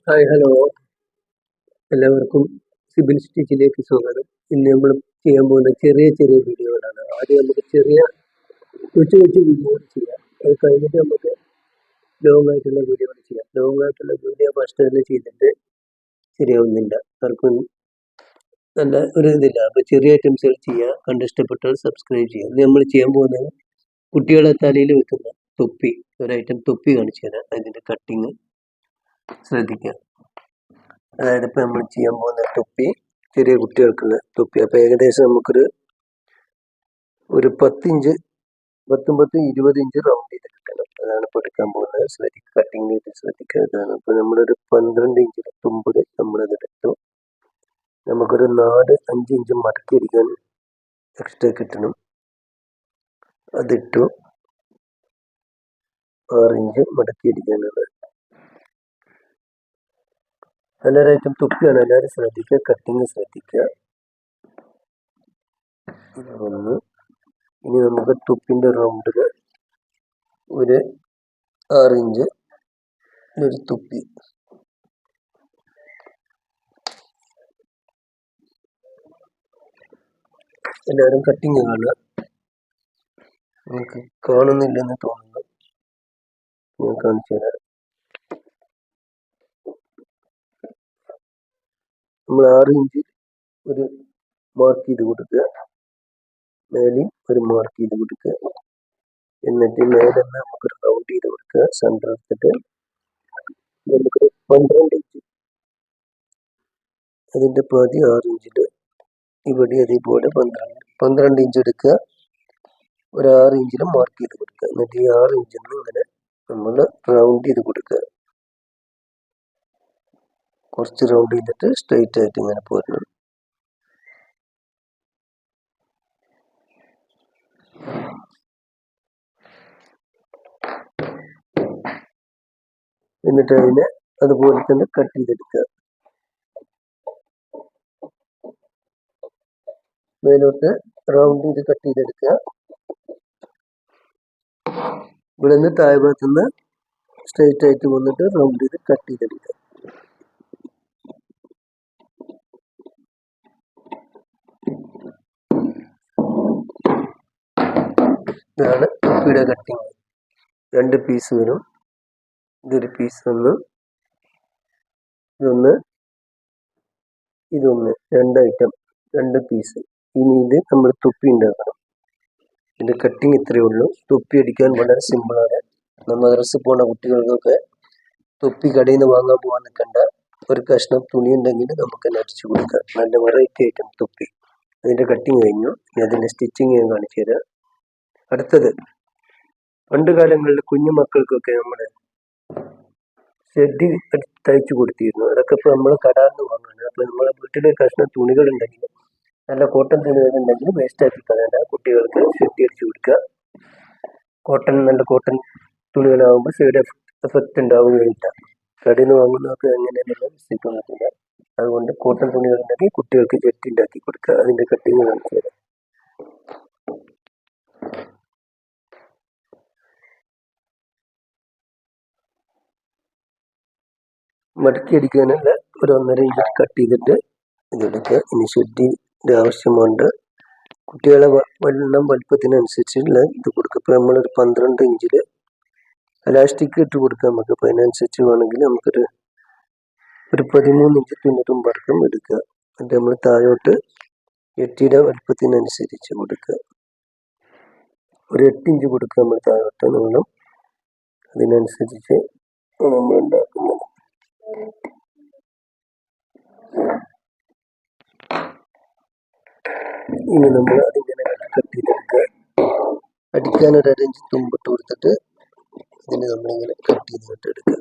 Hi hello, എല്ലാവർക്കും CIBIL സ്റ്റിച്ചിലേക്ക് സ്വാഗതം. ഇന്ന് നമ്മൾ ചെയ്യാൻ പോകുന്ന ചെറിയ ചെറിയ വീഡിയോകളാണ്. ആദ്യം നമുക്ക് ചെറിയ കൊച്ചു കൊച്ചു വീഡിയോകൾ ചെയ്യാം. അത് കഴിഞ്ഞിട്ട് നമുക്ക് ലോങ് ആയിട്ടുള്ള വീഡിയോകൾ ചെയ്യാം. ലോങ് ആയിട്ടുള്ള വീഡിയോ ഫസ്റ്റ് തന്നെ ചെയ്തിട്ട് ശരിയാവുന്നില്ല, ആർക്കും നല്ല ഒരു ഇതില്ല. അപ്പോൾ ചെറിയ ഐറ്റംസുകൾ ചെയ്യുക. കണ്ടിഷ്ടപ്പെട്ടാൽ സബ്സ്ക്രൈബ് ചെയ്യുക. ഇത് നമ്മൾ ചെയ്യാൻ പോകുന്നത് കുട്ടികളെ തലയിൽ വെക്കുന്ന തൊപ്പി, ഒരു ഐറ്റം തൊപ്പി കാണിച്ചു തരാം. അതിൻ്റെ കട്ടിങ് ശ്രദ്ധിക്കുക. അതായത് ഇപ്പം നമ്മൾ ചെയ്യാൻ പോകുന്ന തൊപ്പി ചെറിയ കുട്ടികൾക്കുള്ള തൊപ്പി. അപ്പോൾ ഏകദേശം നമുക്കൊരു 10 ഇഞ്ച് 20 ഇഞ്ച് റൗണ്ട് ചെയ്തെടുക്കണം. അതാണ് ഇപ്പോൾ എടുക്കാൻ പോകുന്നത്. ശ്രദ്ധിക്കുക, കട്ടിങ് ചെയ്ത് ശ്രദ്ധിക്കുക. ഇതാണ് അപ്പോൾ നമ്മളൊരു 12 ഇഞ്ച് തുമ്പിൽ നമ്മളതെടുത്തു. നമുക്കൊരു 4-5 ഇഞ്ച് മടക്കി അടിക്കാൻ എക്സ്ട്രാ കിട്ടണം. അതിട്ടു. 6 ഇഞ്ച് മടക്കി അടിക്കാനുള്ളത്. നല്ലൊരു ഐറ്റം തൊപ്പിയാണ്, എല്ലാവരും ശ്രദ്ധിക്കുക, കട്ടിങ് ശ്രദ്ധിക്കുക. ഒന്ന്. ഇനി നമുക്ക് തൊപ്പിൻ്റെ റൗണ്ടിൽ ഒരു 6 ഇഞ്ച് ഒരു തൊപ്പി. എല്ലാവരും കട്ടിങ് കാണുക. നമുക്ക് കാണുന്നില്ലെന്ന് തോന്നുന്നു, ഞാൻ കാണിച്ചു തരാം. നമ്മൾ 6 ഇഞ്ച് ഒരു മാർക്ക് ചെയ്ത് കൊടുക്കുക, മേലെയും ഒരു മാർക്ക് ചെയ്ത് കൊടുക്കുക. എന്നിട്ട് മേലെ നമുക്കൊരു റൗണ്ട് ചെയ്ത് കൊടുക്കുക. സെൻറ്റർ എടുത്തിട്ട് നമുക്കൊരു 12 ഇഞ്ച്, അതിൻ്റെ പാതി 6 ഇഞ്ചിൽ ഇവിടെ അതേപോലെ 12 ഇഞ്ച് എടുക്കുക. ഒരു 6 ഇഞ്ചിൽ മാർക്ക് ചെയ്ത് കൊടുക്കുക. എന്നിട്ട് ഈ 6 ഇഞ്ചിൽ നിന്ന് ഇങ്ങനെ നമ്മൾ റൗണ്ട് ചെയ്ത് കൊടുക്കുക. കുറച്ച് റൗണ്ട് ചെയ്തിട്ട് സ്ട്രെയിറ്റ് ആയിട്ട് ഇങ്ങനെ പോരണം. എന്നിട്ട് അതിനെ അതുപോലെ തന്നെ കട്ട് ചെയ്തെടുക്കുക. മേലോട്ട് റൗണ്ട് ചെയ്ത് കട്ട് ചെയ്തെടുക്കുക. ഇവിടെ നിന്ന് താഴെ ഭാഗത്തു നിന്ന് സ്ട്രെയിറ്റ് ആയിട്ട് വന്നിട്ട് റൗണ്ട് ചെയ്ത് കട്ട് ചെയ്തെടുക്കുക. ഇതാണ് തൊപ്പിയുടെ കട്ടിങ്. 2 പീസ് വരും. ഇതൊരു പീസ് ഒന്ന്, ഇതൊന്ന് 2 ഐറ്റം, 2 പീസ്. ഇനി ഇത് നമ്മൾ തൊപ്പി ഉണ്ടാക്കണം. ഇതിൻ്റെ കട്ടിങ് ഇത്രയേ ഉള്ളൂ. തൊപ്പി അടിക്കാൻ വളരെ സിമ്പിളാണ്. നമ്മൾ മദ്രസയിൽ പോകുന്ന കുട്ടികൾക്കൊക്കെ തൊപ്പി കടയിൽ നിന്ന് വാങ്ങാൻ പോകാൻ നിൽക്കേണ്ട. ഒരു കഷ്ണം തുണി ഉണ്ടെങ്കിൽ നമുക്ക് തന്നെ അടിച്ചു കൊടുക്കാം. നല്ല വെറൈറ്റി ഐറ്റം തൊപ്പി. അതിൻ്റെ കട്ടിങ് കഴിഞ്ഞു. ഇനി അതിൻ്റെ സ്റ്റിച്ചിങ് ഞാൻ കാണിച്ചു തരാം. അടുത്തത്, പണ്ട് കാലങ്ങളിൽ കുഞ്ഞു മക്കൾക്കൊക്കെ നമ്മൾ ഷെഡ് തയ്ച്ചു കൊടുത്തിരുന്നു. അതൊക്കെ ഇപ്പോൾ നമ്മൾ കടയിൽ നിന്ന് വാങ്ങുന്നത്. അപ്പോൾ നമ്മളെ വീട്ടിൽ കഷ്ണം തുണികളുണ്ടെങ്കിൽ, നല്ല കോട്ടൺ തുണികളുണ്ടെങ്കിൽ വേസ്റ്റ് ആക്കി കളയണ്ട. കുട്ടികൾക്ക് ഷെഡ് അടിച്ചു കൊടുക്കുക. നല്ല കോട്ടൺ തുണികളാകുമ്പോൾ സൈഡ് എഫക്റ്റ് ഉണ്ടാവുകയില്ല. കടയിൽ നിന്ന് വാങ്ങുന്നതൊക്കെ എങ്ങനെയുള്ള മിസ്റ്റേക്ക് വന്നിട്ടില്ല. അതുകൊണ്ട് കോട്ടൺ തുണികളുണ്ടെങ്കിൽ കുട്ടികൾക്ക് ഷെഡ് ഉണ്ടാക്കി കൊടുക്കുക. അതിൻ്റെ കട്ടിങ് കാണിച്ചു തരാം. മടക്കി അടിക്കാനുള്ള ഒരു 1.5 ഇഞ്ച് കട്ട് ചെയ്തിട്ട് ഇതെടുക്കുക. ഇനി ഷെഡിൻ്റെ ആവശ്യമുണ്ട്. കുട്ടികളെ വലുപ്പത്തിനനുസരിച്ചുള്ള ഇത് കൊടുക്കുക. ഇപ്പോൾ നമ്മളൊരു 12 ഇഞ്ചിൽ എലാസ്റ്റിക് ഇട്ട് കൊടുക്കാം നമുക്ക്. അപ്പോൾ അതിനനുസരിച്ച് വേണമെങ്കിൽ നമുക്കൊരു 13 ഇഞ്ച് തുമ്പടക്കം എടുക്കുക. എന്നിട്ട് നമ്മൾ താഴോട്ട് എട്ടിയുടെ വലുപ്പത്തിനനുസരിച്ച് കൊടുക്കുക. ഒരു 8 ഇഞ്ച് കൊടുക്കുക നമ്മൾ താഴോട്ട് നീളം. അതിനനുസരിച്ച് നമ്മൾ ഉണ്ടാക്കുന്നത്. ഇനി നമ്മൾ അതിങ്ങനെ കട്ട് ചെയ്തെടുക്കുക. അടിക്കാൻ ഒരു 1 ഇഞ്ച് തുമ്പിട്ട് കൊടുത്തിട്ട് ഇതിന് നമ്മളിങ്ങനെ കട്ട് ചെയ്തിട്ട് എടുക്കുക.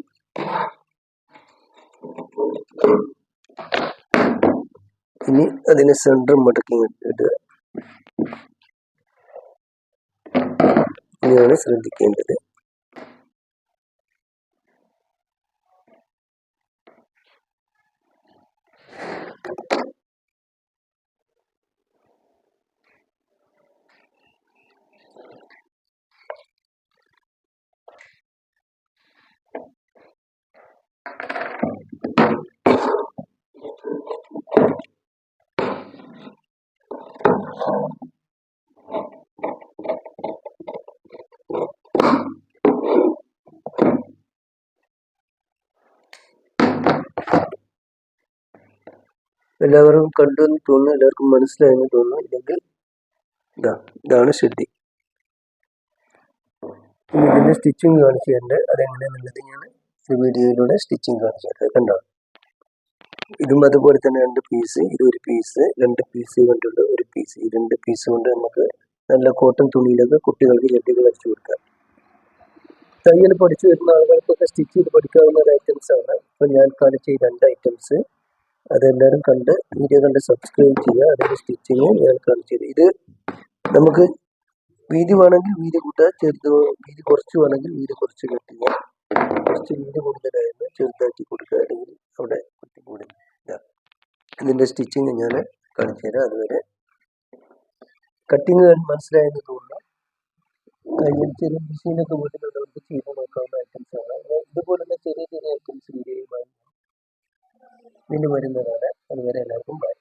ഇനി അതിനെ സെൻറ്റർ മടക്കി ഇടുക. ഇനിയാണ് ശ്രദ്ധിക്കേണ്ടത്. എല്ലാവരും കണ്ടു എന്ന് തോന്നുന്നു, എല്ലാവർക്കും മനസ്സിലായെന്ന് തോന്നുന്നു. ഇല്ലെങ്കിൽ ഇതാണ് ഷെഡ്. ഇനി ഇതിന്റെ സ്റ്റിച്ചിങ് കാണിച്ചു തരേണ്ട അതെങ്ങനെയാന്നുള്ളത് ഞാൻ ഈ വീഡിയോയിലൂടെ സ്റ്റിച്ചിങ് കാണിച്ചു തരാം. കണ്ടോ, ഇതും അതുപോലെ തന്നെ 2 പീസ്, ഇത് 1 പീസ്, 2 പീസ് കൊണ്ടുള്ള 1 പീസ്. ഈ 2 പീസ് കൊണ്ട് നമുക്ക് നല്ല കോട്ടൺ തുണിയിലൊക്കെ കുട്ടികൾക്ക് ഷെഡുകൾ അടിച്ചു കൊടുക്കാം. തയ്യൽ പഠിച്ചു വരുന്ന ആളുകൾക്കൊക്കെ സ്റ്റിച്ച് ചെയ്ത് പഠിക്കാവുന്ന ഒരു ഐറ്റംസ് ആണ്. ഇപ്പൊ ഞാൻ കാണിച്ച ഈ 2 ഐറ്റംസ് അതെല്ലാവരും കണ്ട് വീഡിയോ കണ്ട് സബ്സ്ക്രൈബ് ചെയ്യുക. അതിന്റെ സ്റ്റിച്ചിങ് ഞാൻ കാണിച്ചു തരും. ഇത് നമുക്ക് വീതി വേണമെങ്കിൽ വീതി കൂട്ടുക, വീതി കുറച്ച് വേണമെങ്കിൽ വീതി കുറച്ച് കെട്ടുക. കുറച്ച് വീതി കൂടുതലായിരുന്നു ചെറുതാക്കി കൊടുക്കുക, അല്ലെങ്കിൽ അവിടെ കുത്തി കൂടി. ഇതിന്റെ സ്റ്റിച്ചിങ് ഞാൻ കാണിച്ചു തരാം. അതുവരെ കട്ടിങ് മനസ്സിലായെന്ന് തോന്നുന്നു. തയ്യൽ ചെറിയ മെഷീനൊക്കെ വീട്ടിലുള്ളവർക്ക് ചെയ്ത് നോക്കാവുന്ന ഐറ്റംസ് ആണ്. ഇതുപോലുള്ള ചെറിയ ചെറിയ ഐറ്റംസ് വീഡിയോയുമായി വീണ്ടും വരുന്നതാണ്. അതുവരെ എല്ലാവർക്കും ബൈ.